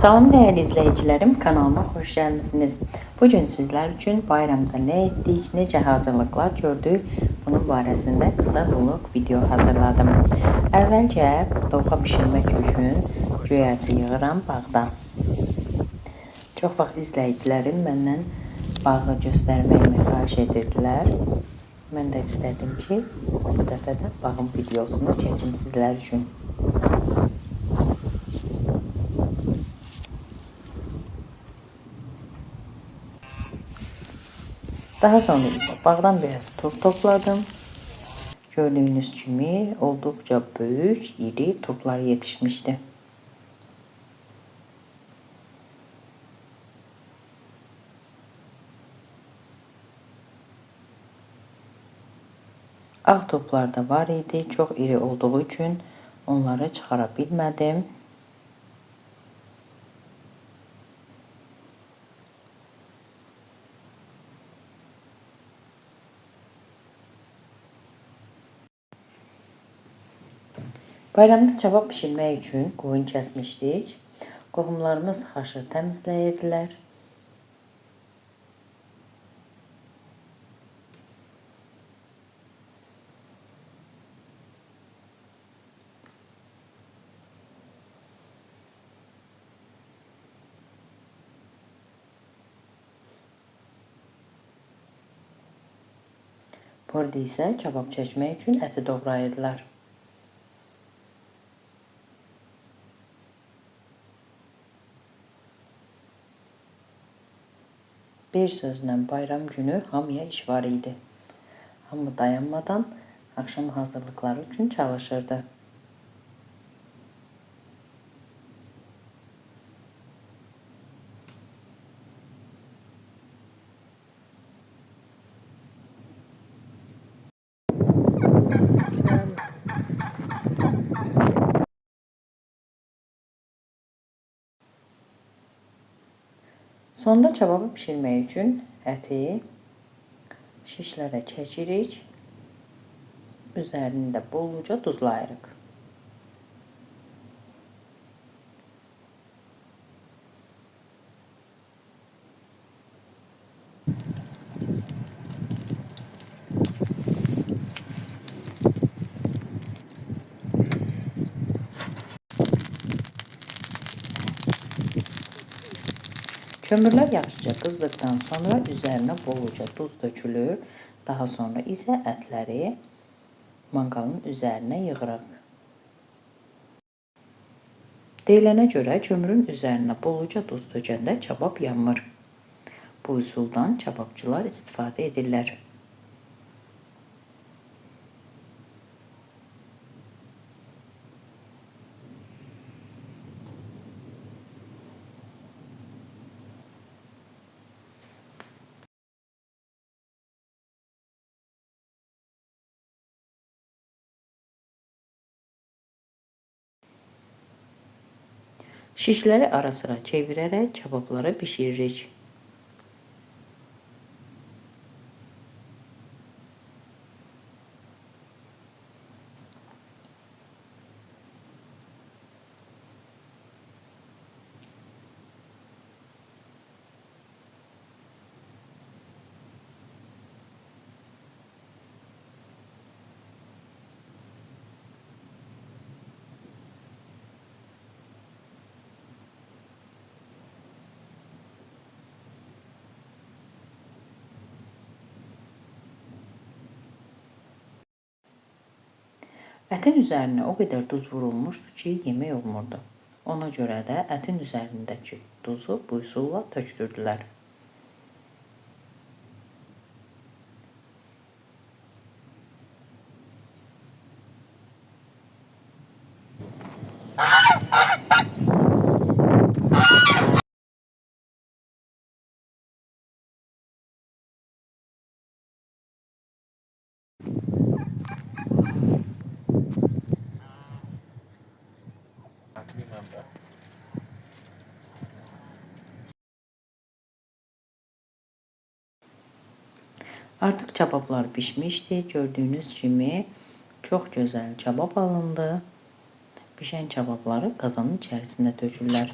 Salam değerli izleyicilerim, kanalıma hoş geldiniz. Bugün sizler için bayramda ne etdik, necə hazırlıklar gördük, bunun barəsində kısa vlog video hazırladım. Əvvəlcə dovğa pişirmək üçün göyərti yığıram bağdan. Çox vaxt izləyicilərim məndən bağı göstərməyimi xahiş edirdilər. Mən də istədim ki, bu dəfə də bağın videosunu çəkim sizlər üçün. Daha sonra ise bağdan biraz turp topladım. Gördüğünüz gibi oldukça büyük, iri turplar yetişmişti. Ağ turplar da var idi. Çok iri olduğu için onları çıkarabilmedim. Bayramda çabuk pişirmək üçün qoyun kəsmişdik. Qohumlarımız xaşı təmizləyirdilər. Burada isə kebab çəkmək üçün əti doğrayırdılar. Bir sözlə bayram günü hamıya iş var idi. Hamı dayanmadan akşam hazırlıkları için çalışırdı. Sonda kebabı pişirmək üçün əti şişlərə çəkirik. Üzərində bolluca duzlayırıq. Kömürler yaxşıca qızdıqdan sonra üzerine bolluca duz dökülür. Daha sonra isə ətləri manqalın üzerine yığırıq. Deyilənə görə kömürün üzerine bolluca duz dökəndə kebab yanmır. Bu üsuldan kebabçılar istifadə edirlər. Şişləri ara sıra çevirərək kebabları pişiririk. Ətin üzerine o kadar duz vurulmuştu ki, yemək olmurdu. Ona görə də ətin üzərindəki duzu bu üsulla tökdürdülər. Artık kebaplar pişmişti. Gördüğünüz gibi çok güzel kebap alındı. Pişen kebapları kazanın içerisine dökürlər.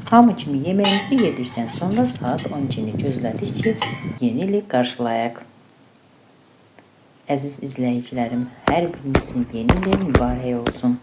Hamı kimi yeməyimizi yedikdən sonra saat 12-ni gözlədik ki, yeni ili qarşılayaq. Əziz izləyicilərim, hər birinizin yeni ili mübarək olsun.